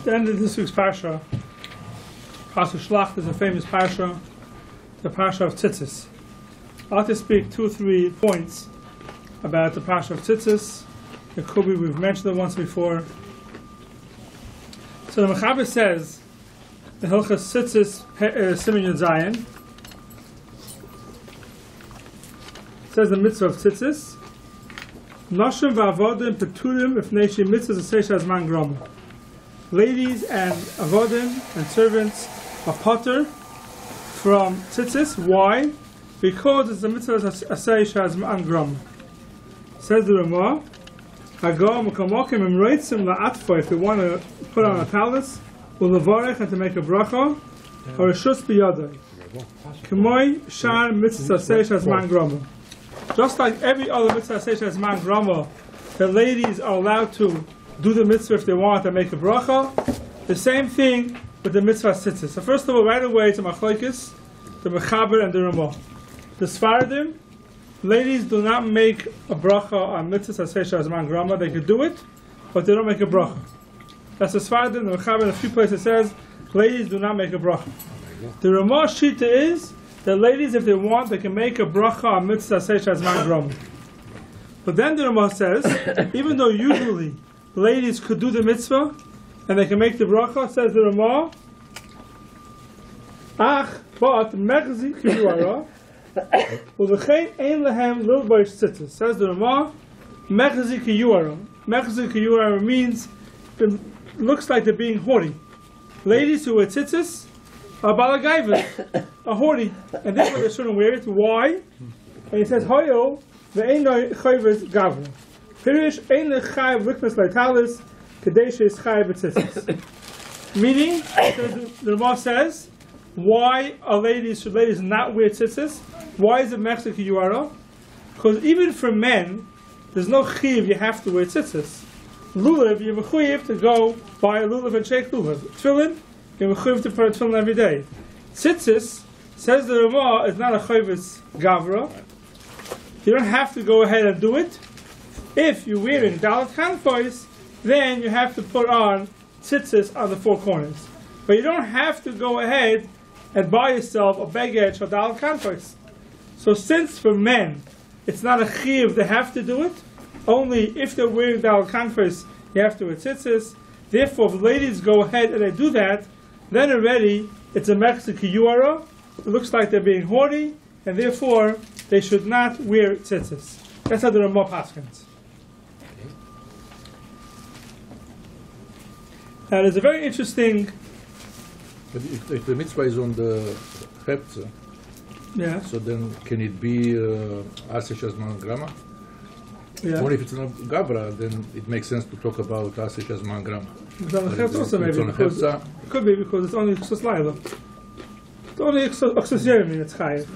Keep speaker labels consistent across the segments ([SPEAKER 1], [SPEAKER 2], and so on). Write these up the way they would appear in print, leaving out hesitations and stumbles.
[SPEAKER 1] At the end of this week's Parsha, Parsha Shelach is a famous Parsha, the Parsha of Tzit Tzit. I'd like to speak 2 or 3 points about the Parsha of Tzit Tzit. It could be we've mentioned it once before. So the Mechaber says, the Hilchas Tzit Tzit Siman Yud Zayin, says the Mitzvah of Tzit Tzit, Noshim v'avodim peturim ifnei she mitzvah zesei shazman grama. Ladies and avodim and servants are potter from tzitzis. Why? Because it's the mitzvah zesei shazman grama. Says the Ramah, Hagam u'kamokim imreitzim la'atfa, if they want to put on a talus, u'levarech, and to make a bracha, or a shus b'yadai. K'moi shar mitzvah zesei shazman grama. Just like every other mitzvah says man grama, the ladies are allowed to do the mitzvah if they want and make a bracha. The same thing with the mitzvah Tzit Tzit. So first of all, right away to Machlokes, the Mechaber and the Ramah. The Sfaradim, ladies do not make a bracha on mitzvah says man grama. They could do it, but they don't make a bracha. That's the Sfaradim. The Mechaber in a few places says ladies do not make a bracha. The Ramah shita is the ladies, if they want, they can make a bracha on mitzvah seishas man grama. But then the Ramah says, even though usually ladies could do the mitzvah and they can make the bracha, says the Ramah, ach, but mechzi kiyuara, u'lechein ein lehem lilbosh tzitzis. Says the Ramah, mechzi kiyuara. Mechzi kiyuara means, it looks like they're being haughty. Ladies who wear tzitzis are balagayvas, are haughty, and therefore they shouldn't wear it. Why? And he says, Hoyo, ve'eino chayvas gavra. Pirish, ein lechayv liknas leitalis, kadesh is chayv tzitzis. Meaning, the Ramah says, why should ladies not wear tzitzis? Why is it mechzik yuara? Because even for men, there's no chiv you have to wear tzitzis. Lulav, you have a chiv to go buy a lulav and shake lulav. Tefillin, you have a chayv to put a tefillin every day. Tzitzis, says the Ramah, is not a chayvus gavra. You don't have to go ahead and do it. If you're wearing dalet kanfois, then you have to put on tzitzis on the 4 corners. But you don't have to go ahead and buy yourself a beged for dalet kanfois. So since for men, it's not a chiv, they have to do it. Only if they're wearing dalet kanfois, you have to wear tzitzis. Therefore, if ladies go ahead and they do that, then already it's a mechzik yuara. It looks like they're being haughty, and therefore they should not wear tzitzis. That's how the Ramah paskins. Now there's a very interesting.
[SPEAKER 2] But if the mitzvah is on the chepza,
[SPEAKER 1] Yeah.
[SPEAKER 2] so then can it be Aseh Shazman Grama?
[SPEAKER 1] Yeah.
[SPEAKER 2] Only if it's not Gavra, then it makes sense to talk about Aseh Shazman Grama.
[SPEAKER 1] It's on the chepza also maybe. It could be because it's only Xus Laila. It's only Xus Yermi, it's Chayiv.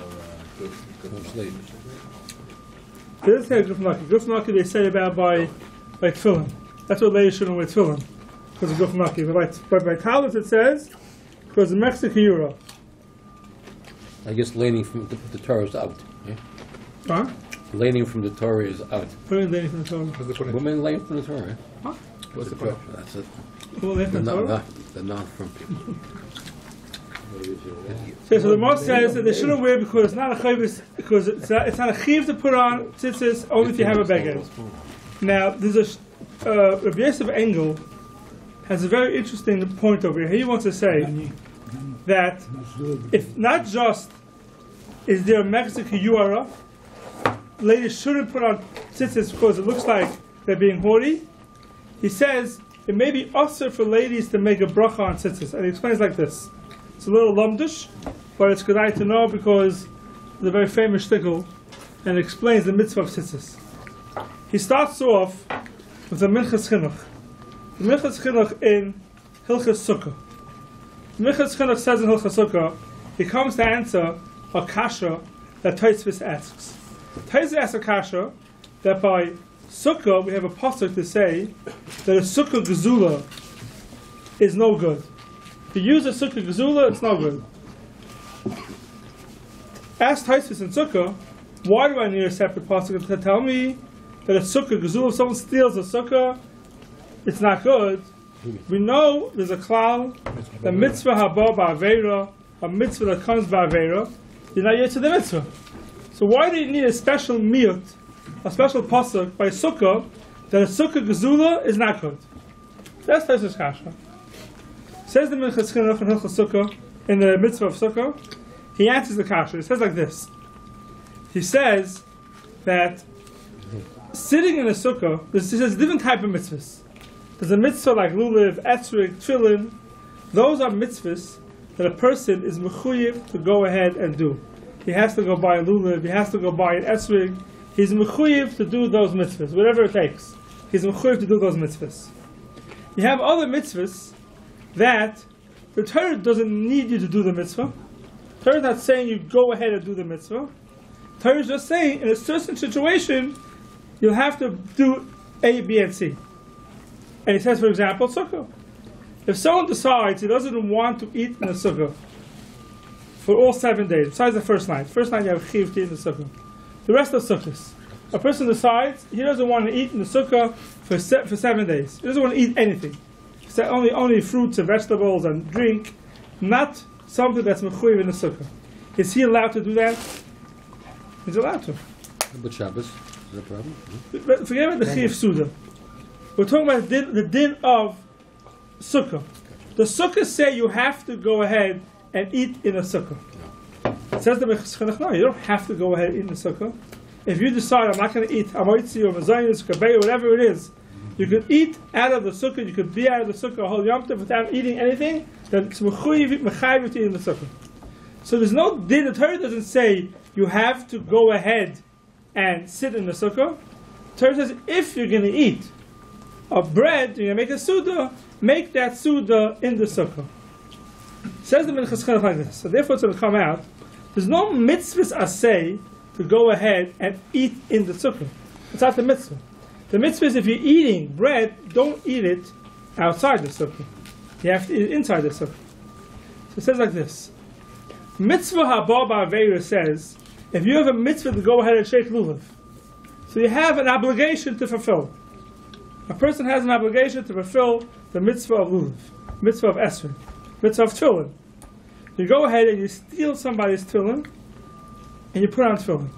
[SPEAKER 1] There is here Gufnaki. Gufnaki they say about by tefillin. That's what ladies shouldn't wear tefillin. Because of Gufnaki. But by Talis it says, because of Mexican Euro.
[SPEAKER 3] I guess laning from the Torah is out. Yeah?
[SPEAKER 1] Huh?
[SPEAKER 3] Laning from the Torah is out.
[SPEAKER 1] What is laning from the Torah?
[SPEAKER 2] What's the point?
[SPEAKER 3] Women laying from the Torah. Eh?
[SPEAKER 1] Huh?
[SPEAKER 2] What's the point?
[SPEAKER 3] That's it.
[SPEAKER 1] Who laning from the Torah?
[SPEAKER 3] The non-from people.
[SPEAKER 1] So the Moshe says that they shouldn't wear because it's not a chayvus, because it's not a chiv to put on tzitzis only if you have a beged. Now there's a Rabbi Yosef Engel has a very interesting point over here. He wants to say that if not just is there a mechzik yuara, ladies shouldn't put on tzitzis because it looks like they're being haughty. He says it may be usher for ladies to make a bracha on tzitzis, and he explains like this. It's a little lumdish, but it's good to know because it's a very famous shtickle, and it explains the mitzvah of tzitzis. He starts off with the Minchas Chinuch. The Minchas Chinuch in Hilchas Sukkah. The Minchas Chinuch says in Hilchas Sukkah, he comes to answer a kasha that Tosfos asks. Tosfos asks a kasha that by Sukkah we have a pasuk to say that a Sukkah gezula is no good. If you use a Sukkah gezula, it's no good. Ask Tosfos in Sukkah, why do I need a separate pasuk to tell me that a Sukkah gezula, if someone steals a Sukkah, it's not good? We know there's a klal, the mitzvah haba ba'avera, a mitzvah that comes ba'avera, you're not yet to the mitzvah. So why do you need a special miyut, a special pasuk by sukkah, that a sukkah gezula is not good? That's Taisus Kasha. Says the Minchas Chinuch in Hilchos Sukkah, in the Mitzvah of Sukkah, he answers the Kasha. He says like this. He says that sitting in a sukkah, he says different type of mitzvahs. There's a mitzvah like lulav, esrog, tefillin. Those are mitzvahs that a person is mechuyev to go ahead and do. He has to go buy a lulav, he has to go buy an esrog. He's mechuyev to do those mitzvahs, whatever it takes. He's mechuyev to do those mitzvahs. You have other mitzvahs that the Torah doesn't need you to do the mitzvah. The Torah is not saying you go ahead and do the mitzvah. The Torah is just saying in a certain situation you'll have to do A, B, and C. And he says, for example, sukkah. If someone decides he doesn't want to eat in the sukkah for all 7 days, besides the first night you have chiv to eat in the sukkah. The rest of sukkahs, a person decides he doesn't want to eat in the sukkah for 7 days. He doesn't want to eat anything. Only fruits and vegetables and drink, not something that's mechuyev in the sukkah. Is he allowed to do that? He's allowed to.
[SPEAKER 3] But Shabbos, is that a problem?
[SPEAKER 1] But forget about the chiv suda. We're talking about the din of sukkah. The sukkah say you have to go ahead and eat in a sukkah. It says the Minchas Chinuch, no, you don't have to go ahead and eat in the sukkah. If you decide I'm not going to eat amoitzi or mazayis, kabei, whatever it is, you could eat out of the sukkah, you could be out of the sukkah a whole yom tov without eating anything, then it's mechayiv to eat in the sukkah. So there's no din, the Torah doesn't say you have to go ahead and sit in the sukkah. The Torah says if you're going to eat of bread, you're going to make a suda, make that suda in the sukkah. Says the Minchas Chinuch like this. So therefore it's going to come out, there's no mitzvahs asay to go ahead and eat in the sukkah. It's not the mitzvah. The mitzvah is if you're eating bread, don't eat it outside the sukkah. You have to eat it inside the sukkah. So it says like this. Mitzvah haba ba'avera says, if you have a mitzvah to go ahead and shake lulav, so you have an obligation to fulfill. A person has an obligation to fulfill the mitzvah of lulav, mitzvah of esrog, mitzvah of tefillin. You go ahead and you steal somebody's tefillin, and you put on tefillin.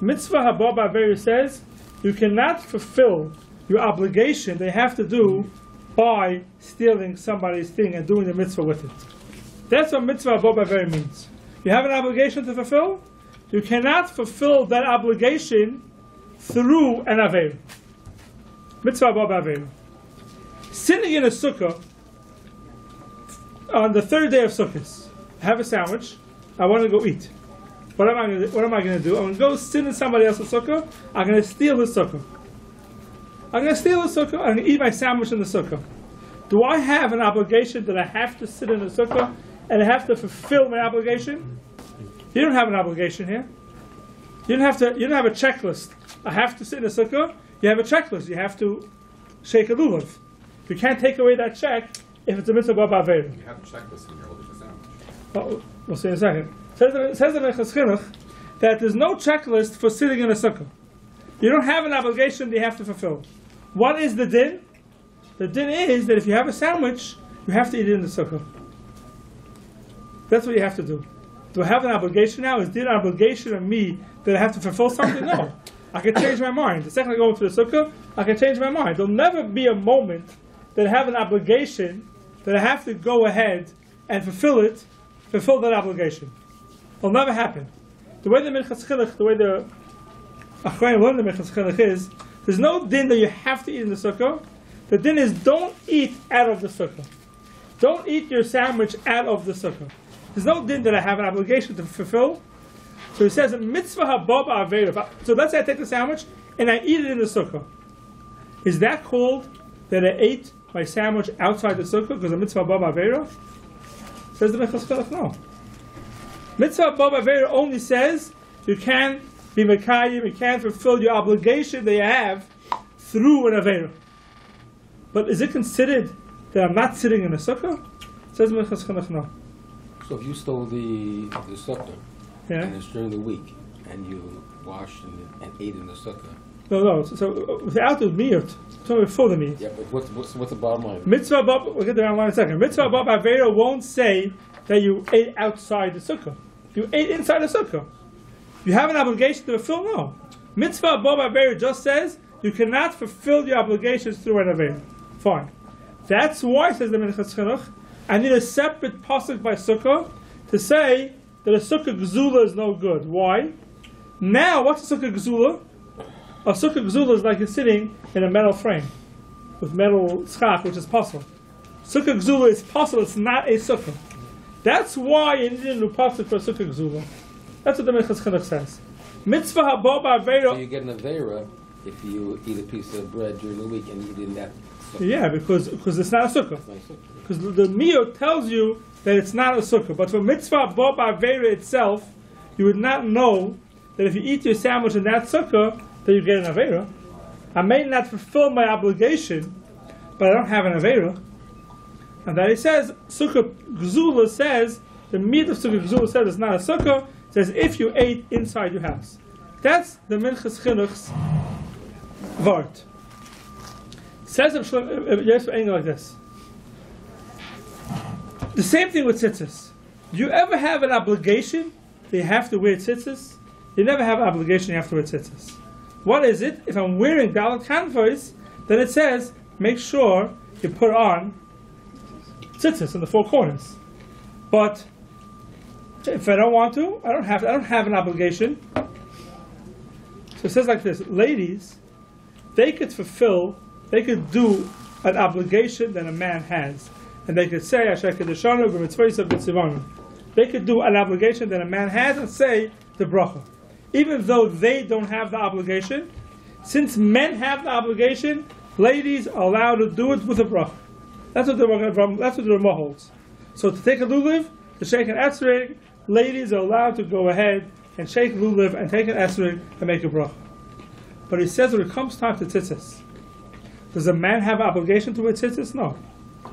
[SPEAKER 1] Mitzvah haba ba'avera says, you cannot fulfill your obligation they have to do by stealing somebody's thing and doing the mitzvah with it. That's what mitzvah haba ba'avera means. You have an obligation to fulfill, you cannot fulfill that obligation through an avera. Mitzvah haba ba'avera. Sitting in a sukkah on the third day of Sukkot, I have a sandwich, I want to go eat. What am I going to do? I'm going to go sit in somebody else's sukkah. I'm going to steal his sukkah. I'm going to eat my sandwich in the sukkah. Do I have an obligation that I have to sit in the sukkah and I have to fulfill my obligation? You don't have an obligation here. You don't have a checklist. I have to sit in the sukkah. You have a checklist. You have to shake a lulav. You can't take away that check if it's a mitzvah ba'avera.
[SPEAKER 4] You have a checklist when you're holding the sandwich.
[SPEAKER 1] Well, we'll see in a second. Says the Minchas Chinuch that there's no checklist for sitting in a sukkah. You don't have an obligation that you have to fulfill. What is the din? The din is that if you have a sandwich, you have to eat it in the sukkah. That's what you have to do. Do I have an obligation now? Is there an obligation of me that I have to fulfill something? No. I can change my mind. The second I go into the sukkah, I can change my mind. There'll never be a moment that I have an obligation that I have to go ahead and fulfill that obligation. It'll never happen. The way the Minchas Chinuch, the way the Achronim learn the Minchas Chinuch is, there's no din that you have to eat in the sukkah. The din is don't eat out of the sukkah. Don't eat your sandwich out of the sukkah. There's no din that I have an obligation to fulfill. So he says, mitzvah haba ba'avera. So let's say I take the sandwich and I eat it in the sukkah. Is that called that I ate my sandwich outside the sukkah because of mitzvah haba ba'avera? Says the Minchas Chinuch, no. Mitzvah haba ba'avera only says you can't be mekayim, you can't fulfill your obligation that you have through an avera. But is it considered that I'm not sitting in a sukkah? Says the Minchas Chinuch, no.
[SPEAKER 3] So if you stole the sukkah,
[SPEAKER 1] Yeah.
[SPEAKER 3] and it's during the week, and you washed and ate in the sukkah,
[SPEAKER 1] No. So without the miyut, so before the miyut.
[SPEAKER 3] Yeah, but what's the bottom line?
[SPEAKER 1] Mitzvah above, we'll get there in a second. Mitzvah above Avera won't say that you ate outside the sukkah. You ate inside the sukkah. You have an obligation to fulfill? No. Mitzvah above Avera just says you cannot fulfill your obligations through an Avera. Fine. That's why, says the Minchas Chinuch, I need a separate pasuk by sukkah to say that a sukkah gzula is no good. Why? Now, what's a sukkah gzula? A sukkah gzula is like you're sitting in a metal frame with metal schach, which is possible. Sukkah gzula is possible, it's not a sukkah. That's why you need a new pasuk for a sukkah gzula. That's what the Minchas Chinuch says. Mitzvah haba ba'avera.
[SPEAKER 3] So you get an avera if you eat a piece of bread during the week and you didn't have sukkah.
[SPEAKER 1] Yeah, because it's not a sukkah. Because the miyot tells you that it's not a sukkah. But for mitzvah haba ba'avera itself, you would not know that if you eat your sandwich in that sukkah, that you get an avera. I may not fulfill my obligation, but I don't have an avera. And that he says, sukkah gzula says, the meat of sukkah gzula says it's not a sukkah, it says if you ate inside your house. That's the Minchas Chinuch's vart. Says yes, like this. The same thing with tzitzis. Do you ever have an obligation that you have to wear tzitzis? You never have an obligation you have to wear tzitzis. What is it? If I'm wearing dalet kanvos, then it says make sure you put on tzitzis in the four corners. But if I don't want to, I don't have an obligation. So it says like this: ladies, they could do an obligation that a man has, and they could say Asher Kedeshanu b'mitzvos of B'tzivanu. They could do an obligation that a man has and say the bracha, even though they don't have the obligation. Since men have the obligation, ladies are allowed to do it with a bracha. That's what the Ramah holds. So to take a lulav, to shake an esrog, ladies are allowed to go ahead and shake lulav and take an esrog and make a bracha. But he says when it comes time to tzitzis, does a man have an obligation to wear tzitzis? No.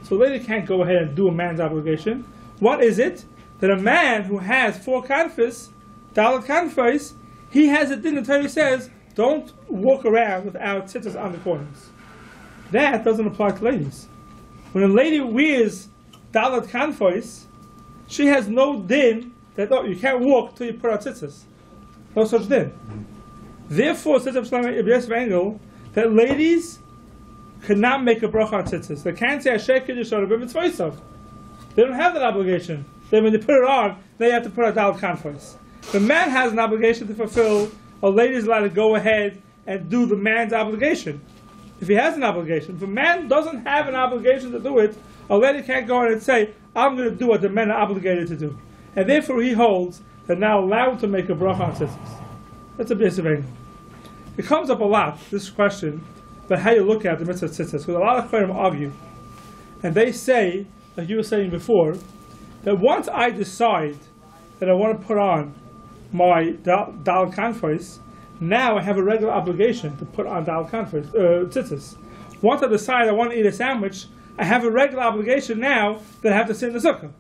[SPEAKER 1] So a lady can't go ahead and do a man's obligation. What is it? That a man who has four kanfas, dalet kanfas, he has a din. The Torah says, don't walk around without tzitzis on the corners. That doesn't apply to ladies. When a lady wears dalet kanfas, she has no din that you can't walk till you put out tzitzis. No such din. Therefore, says Abshlam that ladies cannot make a bracha on tzitzis. They can't say Asher Kedeshanu b'mitzvos. They don't have that obligation. Then when they put it on, they have to put out dalet kanfos. The man has an obligation to fulfill. A lady is allowed to go ahead and do the man's obligation. If he has an obligation. If a man doesn't have an obligation to do it, a lady can't go ahead and say, I'm going to do what the men are obligated to do. And therefore he holds that now allowed to make a bracha on tzitzis. That's a basic angle. It comes up a lot, this question, about how you look at the mitzvah of tzitzis. Because a lot of Kohanim argue. And they say, like you were saying before, that once I decide that I want to put on my dalet kanfos, now I have a regular obligation to put on dalet kanfos, tzitzis. Once I decide I want to eat a sandwich, I have a regular obligation now that I have to sit in the sukkah.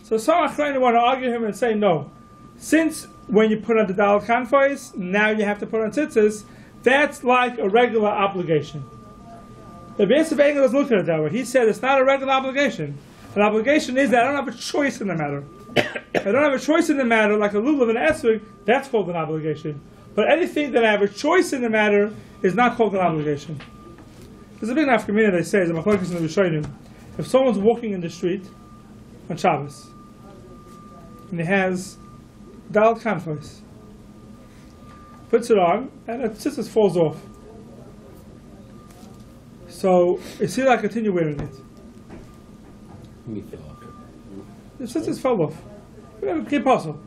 [SPEAKER 1] So some Achronim want to argue him and say, no. Since when you put on the dalet kanfos, now you have to put on tzitzis, that's like a regular obligation. The Beis Engel is looking at it that way. He said it's not a regular obligation. An obligation is that I don't have a choice in the matter. I don't have a choice in the matter, like a lulav and an esrog, that's called an obligation. But anything that I have a choice in the matter is not called an obligation. There's a big nafkamina that says, if someone's walking in the street on Shabbos, and he has dalet kanfos, puts it on, and it just falls off. So, is he allowed to continue wearing it? The tzitzis fell off. Impossible.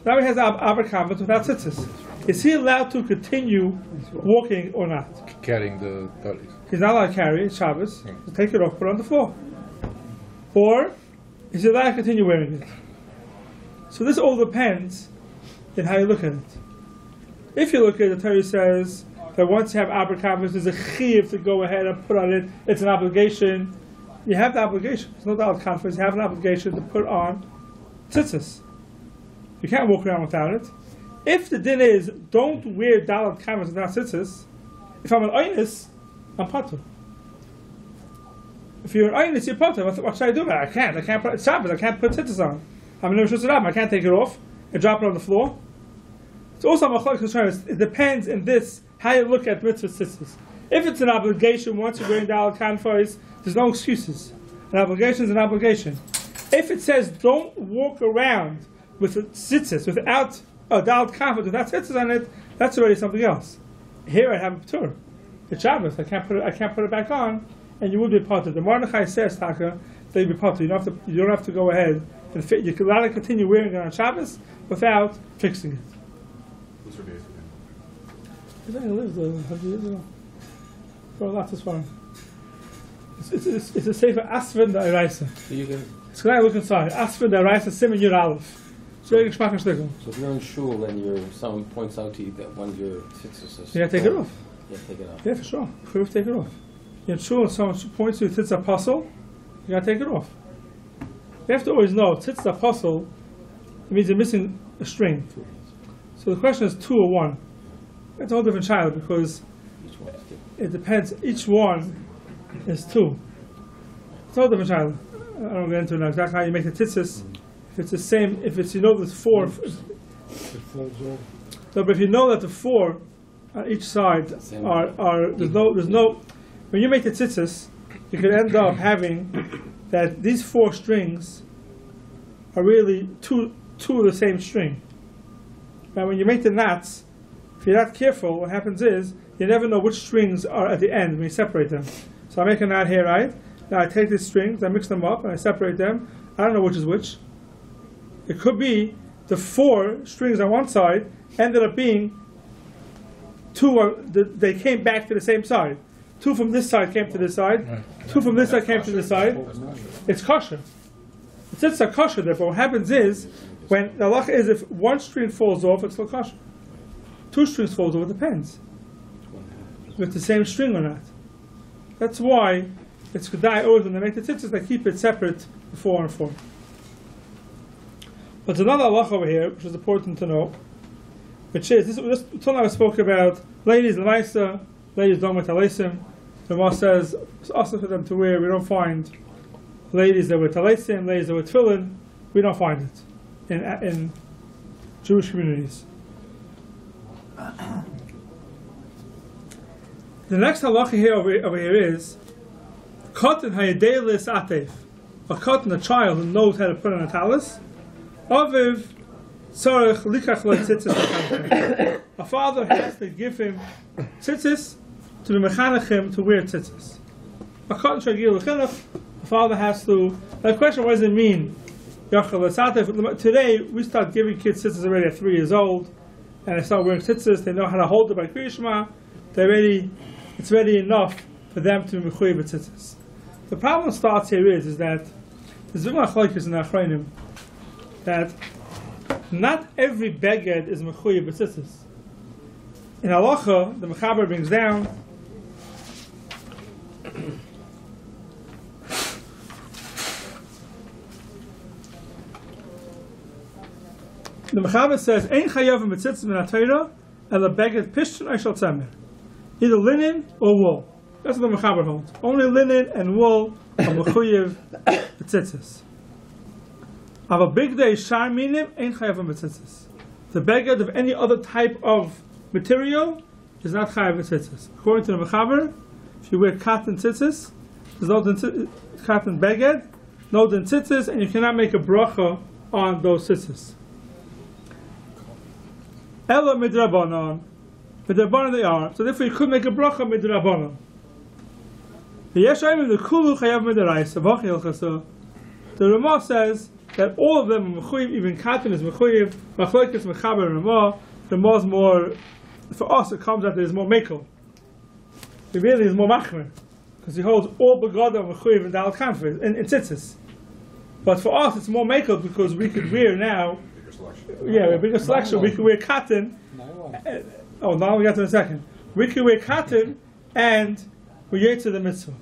[SPEAKER 1] Now he has aberkanvas without tzitzis. Is he allowed to continue walking or not?
[SPEAKER 2] Carrying the talis.
[SPEAKER 1] He's not allowed to carry it, Shabbos. So take it off, put it on the floor. Or, is he allowed to continue wearing it? So this all depends in how you look at it. If you look at it, the Torah says that once you have aberkanvas, there's a chiv to go ahead and put on it. It's an obligation. You have the obligation. There's no dalet kanfos. You have an obligation to put on tzitzis. You can't walk around without it. If the din is, don't wear dalat kamas without tzitzis, if I'm an aynis, I'm patur. If you're an aynis, you're patur. What should I do? I can't put, it's Shabbos, I can't put tzitzis on. I'm an Rishus, I can't take it off and drop it on the floor. It's also it depends in this, how you look at mitzvah tzitzis. If it's an obligation, once you're wearing dalat kanfos, there's no excuses. An obligation is an obligation. If it says don't walk around with tzitzis, without a dalat kanfos, without tzitzis on it, that's already something else. Here I have a patur. It's Shabbos, I can't put it back on, and you would be patur. The Mordechai says, Taka, that you'd be patur. You don't have to go ahead and fit. You can allow to continue wearing it on Shabbos without fixing it.
[SPEAKER 4] What's your base again?
[SPEAKER 1] He lives 100 years ago. For a lot this far. It's a sefer Asfin da Eraisa.
[SPEAKER 3] So you can.
[SPEAKER 1] It's going to look inside. Asfin da Eraisa Simen Yud Aleph. So if
[SPEAKER 3] you're in shul and someone points out to you that one of your tzitzis is.
[SPEAKER 1] You got to take it off.
[SPEAKER 3] Yeah, take it off.
[SPEAKER 1] Yeah, for sure. You have to take it off. You're in shul and someone points to you tzitz apostle, you got to take it off. You have to always know tzitz apostle, it means you're missing a string. So the question is 2 or 1. That's a whole different child because it depends. Each one is 2. It's a whole different child. I don't get into it now exactly how you make the tzitzis. If it's the same, if it's, there's 4.
[SPEAKER 2] It falls off.
[SPEAKER 1] No, but if you know that the 4 on each side there's no, when you make the tzitzis, you could end up having that these 4 strings are really two of the same string. Now when you make the knots, if you're not careful, what happens is, you never know which strings are at the end when you separate them. So I make a knot here, right? Now I take these strings, I mix them up, and I separate them. I don't know which is which. It could be the 4 strings on one side ended up being 2, they came back to the same side. 2 from this side came to this side, 2 from this side came to this side. It's kosher. It's a kosher there, but what happens is, when the halacha is if 1 string falls off, it's still kosher. 2 strings falls off, it depends. With the same string or not. That's why it's kedai always when they make the tzitzis, they keep it separate 4 and 4. But there's another halacha over here, which is important to know, which is, this till now I spoke about ladies l'maisa, ladies don't wear talesim. The Ramah says it's also for them to wear. We don't find ladies that wear talesim, ladies that wear tefillin. We don't find it in Jewish communities. The next halacha here over here is katan hayadelis atef. A katan, a child who knows how to put on a talis. Aviv tzarech likach le tzitzis. A father has to give him tzitzis to be mechanech him to wear tzitzis. A katan shagir lechinach. The father has to. The question: what does it mean? Today we start giving kids tzitzis already at 3 years old, and they start wearing tzitzis. They know how to hold it by Kriya Shema. It's ready enough for them to be mechuyev tzitzis. The problem starts here is that there's a machlokes in the Achronim that not every beged is mechuyev tzitzis. In halacha, the Mechaber brings down the Mechaber says ein chayav mitzitzis min haTorah el beged pishton oishal tzemer. Either linen or wool. That's what the Mechaber holds. Only linen and wool are mechuyev b'tzitzis. Have a big day shar minim ain't chayav b'tzitzis. The beged of any other type of material is not chayav b'tzitzis. According to the Mechaber, if you wear cotton tzitzis, there's no cotton beged, no din tzitzis, and you cannot make a bracha on those tzitzis. Ela midrabanan. Midrabanan they are. So therefore you could make a bracha midrabanan. The Kulu chayav midaraisa. The Ramah says that all of them are mechuyev, even cotton is mechuyev. Machlokes Mechaber and Ramah. The Ramah's more, for us it comes out that there's more mekel. It really is more machmer. Because he holds all begadah mechuyev and dalat kanfos in tzitzis. But for us it's more mekel because we could wear now. Yeah, a bigger selection. We could wear cotton. Now we got to the second. We could wear cotton and we yet to the mitzvah.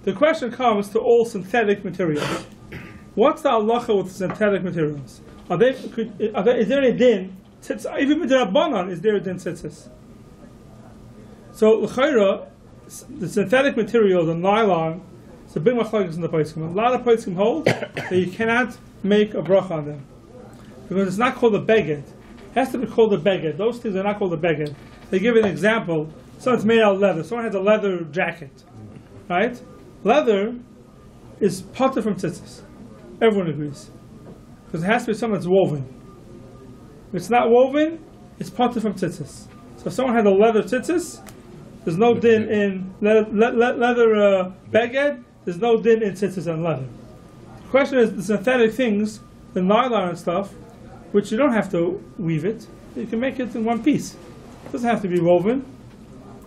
[SPEAKER 1] The question comes to all synthetic materials. What's the halacha with synthetic materials? Is there any din Even midrabanan is there din tzitzis. So l'chayra, the synthetic material, the nylon, it's a big machlokes in the poskim. A lot of poskim hold that you cannot make a bracha on them because it's not called a beged. It has to be called a beged. Those things are not called a beged. They give an example. Someone's made out of leather. Someone has a leather jacket, right? Leather is potter from tzitzis. Everyone agrees because it has to be something that's woven. If it's not woven, it's potter from tzitzis. So if someone had a leather tzitzis, there's no din in leather beged. There's no din in tzitzis and leather. The question is the synthetic things, the nylon and stuff, which you don't have to weave it. You can make it in one piece. It doesn't have to be woven.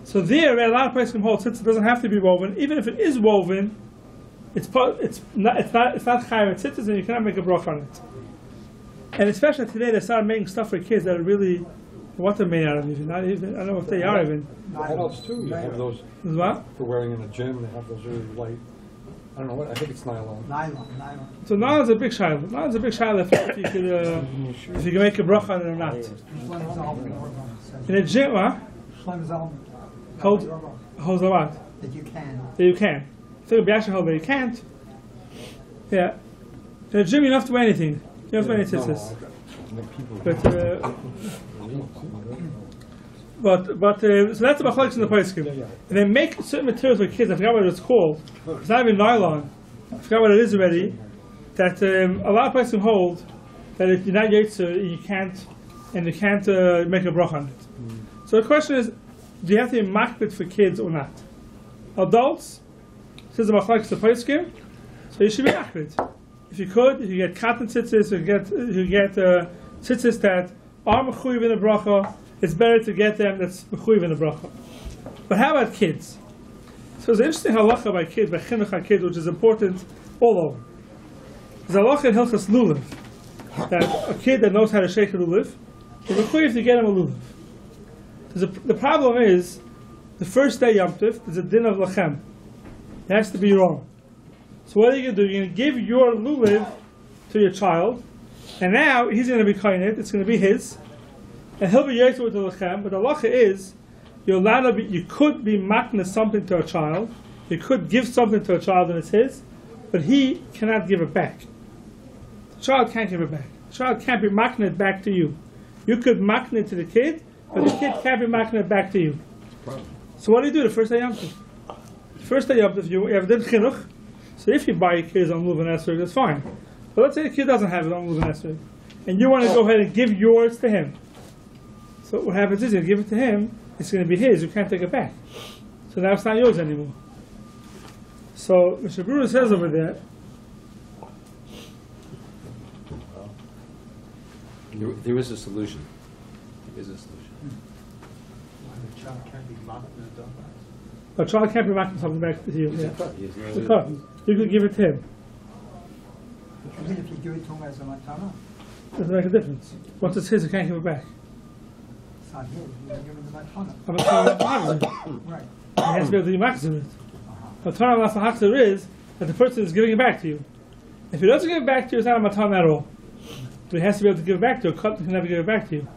[SPEAKER 1] So there, a lot of places can hold tzitzis doesn't have to be woven. Even if it is woven, it's not chayav tzitzis, and you cannot make a bracha on it. And especially today, they started making stuff for kids that are really what they're made out of. Even not even I don't know if they are even.
[SPEAKER 2] Adults too. You have those
[SPEAKER 1] What?
[SPEAKER 2] for wearing in a gym. They have those really light. I don't know what. I think it's nylon.
[SPEAKER 5] Nylon.
[SPEAKER 1] So nylon's a big shiloh. Nylon's a big shiloh if you could make a bracha on it or not. In a gym, holds a what?
[SPEAKER 5] That you can.
[SPEAKER 1] That you can. I think Biasha held that you can't. Yeah. In a gym, you don't have to wear anything. You don't have to wear any tzitzis. But so that's the machlokes in the poskim. And they make certain materials for kids. I forgot what it's called. It's not even nylon. I forgot what it is already. That a lot of poskim hold that if you're not yetzer, you can't make a bracha on it. So the question is, do you have to be makbid for kids or not? Adults, says the machlokes the poskim, so you should be makbid. If you get cotton tzitzis, you get tzitzis that are mechuyev in the bracha, it's better to get them that's mechuyev in the bracha. But how about kids? So there's an interesting halacha by kids, by chinuch kids, which is important all over. There's a halacha in Hilchas Lulav, that a kid that knows how to shake a lulav, is mechuyev to get him a lulav. The problem is, the first day Yom Tov, there's a din of lachem. It has to be wrong. So what are you going to do? You're going to give your lulav to your child, and now he's going to be kainit, it's going to be his, and he'll be yaitu with the lechem, but the halacha is, you could be makna something to a child, you could give something to a child and it's his, but he cannot give it back. The child can't give it back. The child can't be makna it back to you. You could makna it to the kid, but the kid can't be makna it back to you. So what do you do the first day Yom Tov? The first day Yom Tov, you have din chinuch. So if you buy your kids on Lulav and Esrog, that's fine. But let's say the kid doesn't have it on Lulav and Esrog, and you want to go ahead and give yours to him. So what happens is, you give it to him, it's going to be his, you can't take it back. So now it's not yours anymore. So Mr. Brewer says over there,
[SPEAKER 3] there is a solution. There is a solution.
[SPEAKER 5] The child can't be mocked in the dog.
[SPEAKER 1] a child can't be marking something back to you. Yeah.
[SPEAKER 3] It's
[SPEAKER 1] The cut. You could give it to him.
[SPEAKER 5] Even if you give it to him as a matana,
[SPEAKER 1] Doesn't make a difference. Once it's his, you can't give it back.
[SPEAKER 5] it's not his. You give him the matana.
[SPEAKER 1] I'm not saying that Mahazir.
[SPEAKER 5] Right.
[SPEAKER 1] He has to be able to do it. The Torah of Lahachzir is that the person is giving it back to you. If he doesn't give it back to you, it's not a matana at all. But he has to be able to give it back to you. A cut can never give it back to you.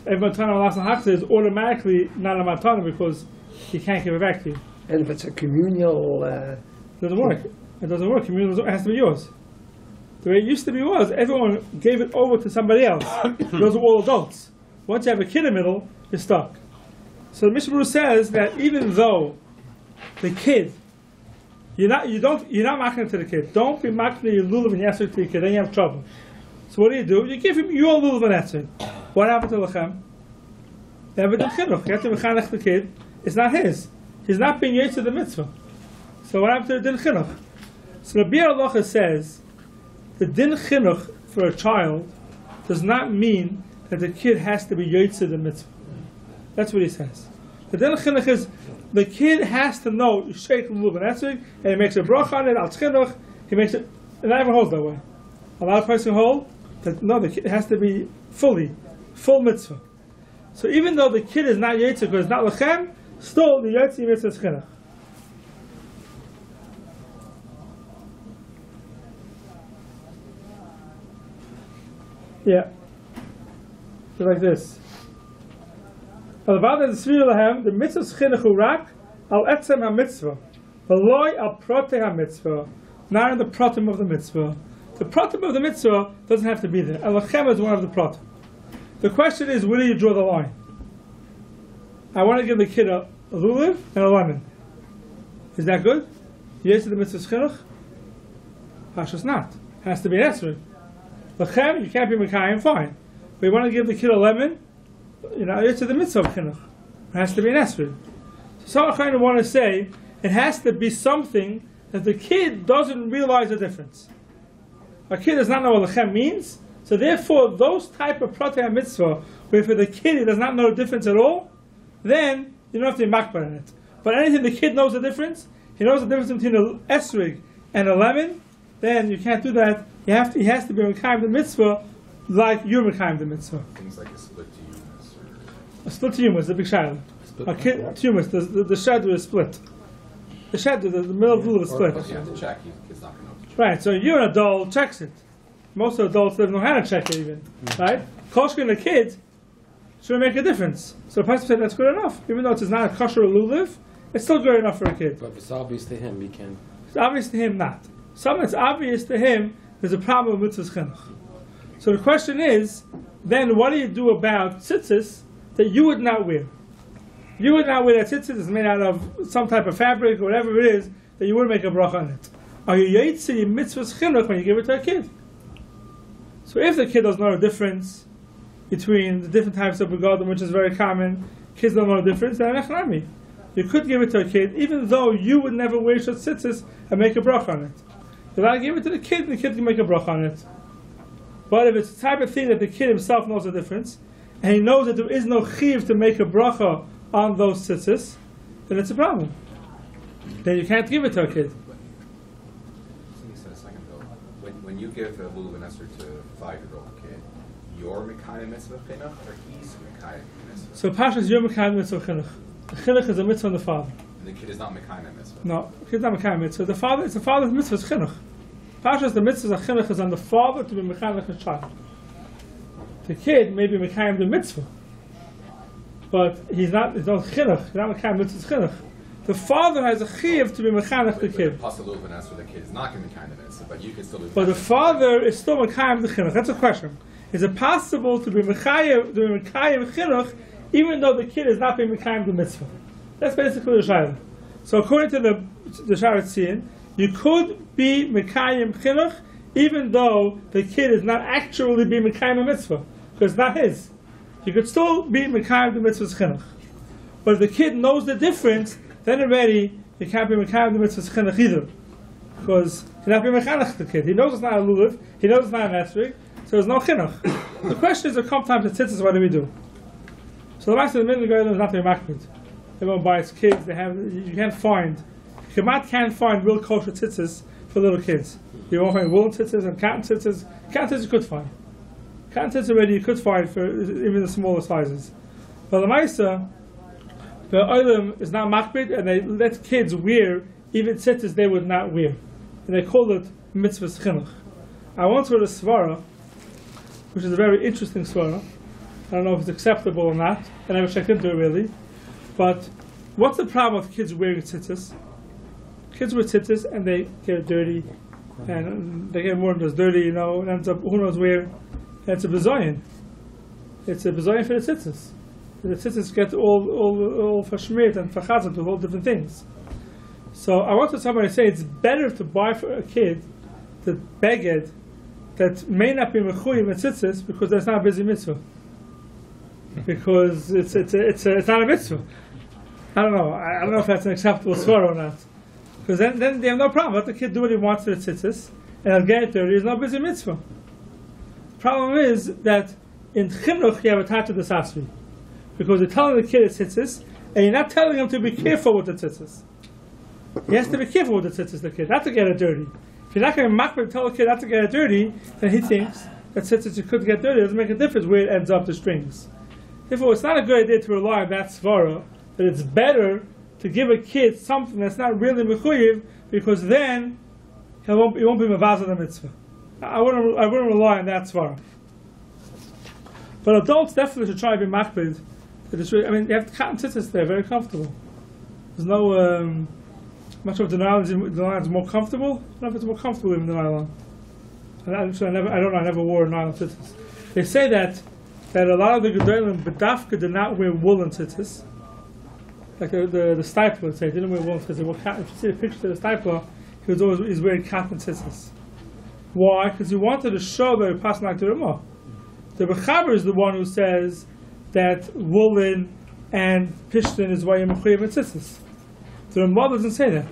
[SPEAKER 1] Every matana of Lahachzir is automatically not a matana because he can't give it back to you.
[SPEAKER 6] And if it's a communal,
[SPEAKER 1] It doesn't work. It doesn't work. Communal has to be yours. The way it used to be was everyone gave it over to somebody else. Those are all adults. Once you have a kid in the middle, you're stuck. So the Mishnah says that even though the kid, you're not marking it to the kid. Don't be marking your lulav and yasser to your kid. Then you have trouble. So what do? You give him your lulav and yasser. What happened to Lachem? You have a din chinuch. You have to mechanech the kid. It's not his. He's not being yetzer the mitzvah. So what happened to the din chinuch? So the Bir Halacha says the din chinuch for a child does not mean that the kid has to be yetzer the mitzvah. That's what he says. The din chinuch is the kid has to know Sheikh Lulav and Esrig, and he makes a bracha on it, al chinuch, he makes it, and everyone holds that way. A lot of person hold that no, the kid has to be full mitzvah. So even though the kid is not yetzer because it's not lechem, still the yetzer mitzvah is chinuch. Yeah. like this. The mitzvah chinuch urak al etzem ha-mitzvah, v'loi al protei ha-mitzvah, not in the pratim of the mitzvah. The pratim of the mitzvah doesn't have to be there. Al-lachem is one of the pratim. The question is, where do you draw the line? I want to give the kid a lulav and a lemon. Is that good? Yes, to the mitzvah chinuch? Pashas not. It has to be an esrog. Lachem, you can't be mekayim, fine. But you want to give the kid a lemon, it's the mitzvah of chinuch. It has to be an esrog. So some kind of want to say it has to be something that the kid doesn't realize the difference. A kid does not know what lachem means, so therefore those type of protei mitzvah, where for the kid he does not know the difference at all, then you don't have to be makbar in it. But anything the kid knows the difference, he knows the difference between an esrog and a lemon, then you can't do that. He has to be mekayim the mitzvah like you're mekayim the mitzvah.
[SPEAKER 4] Things like a split to humus or...
[SPEAKER 1] A split to humus, the big shadow. A kid, humus, the shadow is split. The shadow, the middle of the lulav is split.
[SPEAKER 4] You have to check. Kid's not going to know.
[SPEAKER 1] Right, so you're an adult, checks it. Most of adults don't know how to check it even. Right? Kosher and a kid should make a difference. So the person said that's good enough. Even though it's not a kosher or lulav, it's still good enough for a kid.
[SPEAKER 3] But if it's obvious to him, he can.
[SPEAKER 1] It's obvious to him not. Something that's obvious to him, there's a problem with mitzvahs chinuch. So the question is, then what do you do about tzitzis that you would not wear? You would not wear that tzitzis is made out of some type of fabric or whatever it is that you wouldn't make a bracha on it. Are you yaitzi mitzvahs chinuch when you give it to a kid? So if the kid doesn't know the difference between the different types of begadim, which is very common, kids don't know the difference, then echnami. You could give it to a kid, even though you would never wear such tzitzis and make a bracha on it. You're allowed to give it to the kid, and the kid can make a bracha on it. But if it's the type of thing that the kid himself knows the difference, and he knows that there is no chiv to make a bracha on those tzitzis, then it's a problem. Then you can't give it to a kid.
[SPEAKER 4] Something you said a second ago. When you give a lulav and esrog to a 5-year-old kid, you're mekayim mitzvah chinuch or he's mekayim mitzvah?
[SPEAKER 1] So Pashas you're mekayim mitzvah chinuch. The chinuch is a mitzvah on the father.
[SPEAKER 4] And the kid is not mekayim mitzvah?
[SPEAKER 1] No, the kid's not mekayim mitzvah. It's the father's mitzvah is chinuch. Pashas the mitzvah of chinuch is on the father to be mekayim his child. The kid may be mekayim the mitzvah, but he's not chinuch. He's not mekayim mitzvah chinuch. The father has a chiv to be mekayim the kid.
[SPEAKER 4] Plus a lulav and esrog, the kid is not going to be mekayim the mitzvah, but you can still do.
[SPEAKER 1] But the father is still mekayim the chinuch. That's a question. Is it possible to be mekayim chinuch even though the kid is not being mekayim the mitzvah? That's basically the shayla. So according to the Tzit Tzit, you could be mekayim chinuch even though the kid is not actually being mekayim a mitzvah, because it's not his. You could still be mekayim the mitzvah's chinuch. But if the kid knows the difference, then already you can't be mekayim the mitzvah's chinuch either, because he's not being mekayim the kid. He knows it's not a lulav, he knows it's not an esrog, so there's no chinuch. The question is, there come times to tzitzis, what do we do? So the master of the middle is not very makbid. Everyone buys kids. You can't find. Kamat can't find real kosher tzitzis for little kids. You won't find woolen tzitzis and cotton tzitzis. Cotton tzitzis you could find. Cotton tzitzis already you could find for even the smaller sizes. But the Maisa, the oilam is not makbid, and they let kids wear even tzitzis they would not wear, and they call it mitzvah chinuch. I once read a svara, which is a very interesting svara. I don't know if it's acceptable or not. I never checked into it really. But what's the problem with kids wearing tzitzis? Kids wear tzitzis and they get dirty, and they get more than just dirty, and ends up who knows where. And it's a bezoyan. It's a bezoyan for the tzitzis. The tzitzis get all fashmirt and fachazat with all different things. So I wanted somebody to say it's better to buy for a kid the beged that may not be mechuyim and tzitzis because that's not a busy mitzvah. Because it's not a mitzvah. I don't know. I don't know if that's an acceptable svara or not. Because then they have no problem. Let the kid do what he wants to the tzitzis, and he'll get it dirty. It's not busy mitzvah. The problem is that in chinuch you have a touch of the sasri, because you're telling the kid it's tzitzis, and you're not telling him to be careful with the tzitzis. He has to be careful with the tzitzis, the kid, not to get it dirty. If you're not going to tell the kid not to get it dirty, then he thinks that tzitzis you could get dirty. It doesn't make a difference where it ends up the strings. Therefore, it's not a good idea to rely on that svara, that it's better to give a kid something that's not really mechuyev, because then he won't be mavazah the mitzvah. I wouldn't rely on that svara. But adults definitely should try to be makbid. I mean, you have cotton tzitzis there, very comfortable. There's no, I'm not sure if the nylon is more comfortable. I don't know if it's more comfortable even than the nylon. I never wore nylon tzitzis. They say that a lot of the gedolim bedafka did not wear woolen tzitzis. Like the stipler, let's say, didn't wear woolen tzitzis. If you see the picture of the stipler, he's wearing cotton tzitzis. Why? Because he wanted to show that he passed like the Ramah. The Bechaber is the one who says that woolen and pishtin is why you're mechuyev in tzitzis. The Ramah doesn't say that.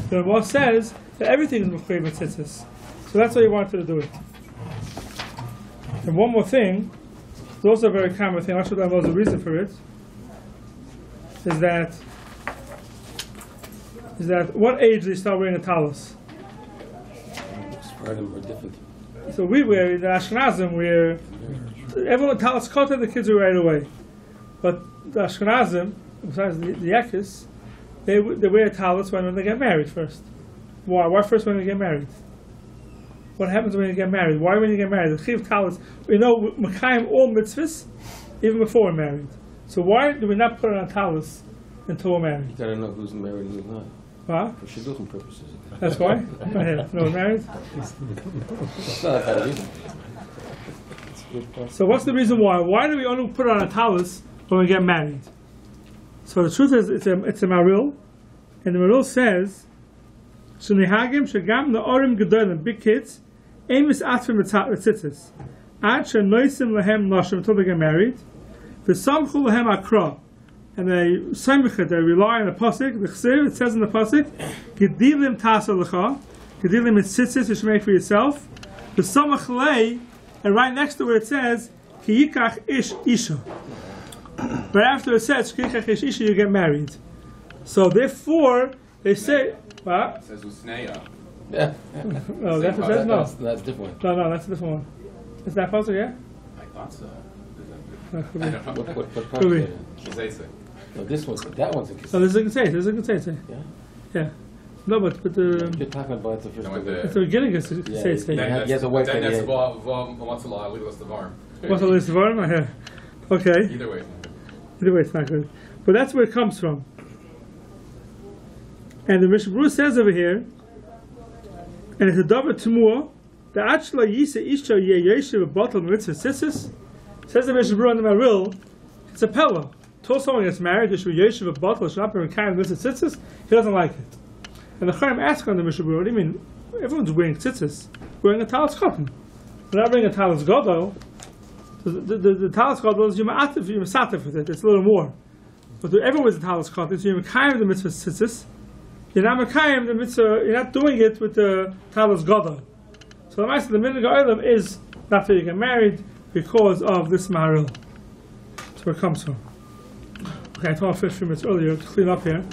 [SPEAKER 1] The Ramah says that everything is mechuyev in tzitzis. So that's why he wanted to do it. And one more thing, it's also a very common thing, I'm not sure that was the reason for it, is that what age do you start wearing a talus?
[SPEAKER 3] Part of them are different.
[SPEAKER 1] So we wear, in the Ashkenazim, where everyone talus kota, the kids are right away. But the Ashkenazim, besides the Yekis, they wear a talus when they get married first. Why? Why first when they get married? What happens when you get married? Why when you get married? The chiv talus, we know Mekayim all mitzvahs, even before we're married. So why do we not put it on talus until we're married?
[SPEAKER 3] You gotta know who's married and who's not.
[SPEAKER 1] What?
[SPEAKER 3] For shidduchim purposes.
[SPEAKER 1] That's why? Go ahead. No, we're married?
[SPEAKER 3] It's not that reason.
[SPEAKER 1] So what's the reason why? Why do we only put it on a talus when we get married? So the truth is, it's a maril, and the maril says, "Shenihagim shagam na'orim gedolim, big kids, emis atfim etzitzis, ad shenoisim lehem nashim until they get married, v'samchu lehem akra, and they rely on the pasuk. The chesiv, it says in the pasuk, gedilim tasa lecha, gedilim is tzitzis you should make for yourself, v'samach lei. And right next to where it says, Ki yikach ish isha. But after it says, Ki yikach ish isha, you get married. So therefore, they say, what?
[SPEAKER 4] It says usneya.
[SPEAKER 3] Yeah.
[SPEAKER 1] No, that's what it says, no.
[SPEAKER 3] That's different.
[SPEAKER 1] No, that's a different one. Is that possible, yeah?
[SPEAKER 4] I thought so.
[SPEAKER 1] No, could be.
[SPEAKER 4] I don't know.
[SPEAKER 3] What part
[SPEAKER 1] Could be.
[SPEAKER 3] is it?
[SPEAKER 4] Kisei.
[SPEAKER 3] No, that one's a kiss.
[SPEAKER 1] No, this is a consent.
[SPEAKER 3] Yeah?
[SPEAKER 1] Yeah. No, but the...
[SPEAKER 3] You're talking about the first
[SPEAKER 4] No,
[SPEAKER 3] one.
[SPEAKER 1] At the beginning, it's a consent.
[SPEAKER 3] He has a wife
[SPEAKER 4] Then
[SPEAKER 3] that he
[SPEAKER 4] that's
[SPEAKER 3] had.
[SPEAKER 4] what's the law? Legal the varm.
[SPEAKER 1] What's the list of them? Yeah. Okay.
[SPEAKER 4] Either way.
[SPEAKER 1] Either way, it's not good. But that's where it comes from. And the Mishnah Berurah says over here, and it's a davar t'mua, the achla yisa isha ye yeshiv b'batal mitzvah tzitzis, says the Mishnah Berurah in the Maril, it's a pella. Told someone gets married, there should be yeshiv b'batal, should not be kind of mitzvah tzitzis, he doesn't like it. And the Chaim asks on the Mishnah Berurah, what do you mean? Everyone's wearing tzitzis, wearing a talis cotton. They're not wearing a talis gadol. The talis gadol is you're masatif with it, it's a little more. But everyone wears a talis cotton, so you're kind of the mitzvah tzitzis. You're not Mekayim the mitzvah, you're not doing it with the talis gadol. So the Maaseh, the minhag ha'olam is not that you get married because of this maril. That's where it comes from. Okay, I told 15 minutes earlier to clean up here.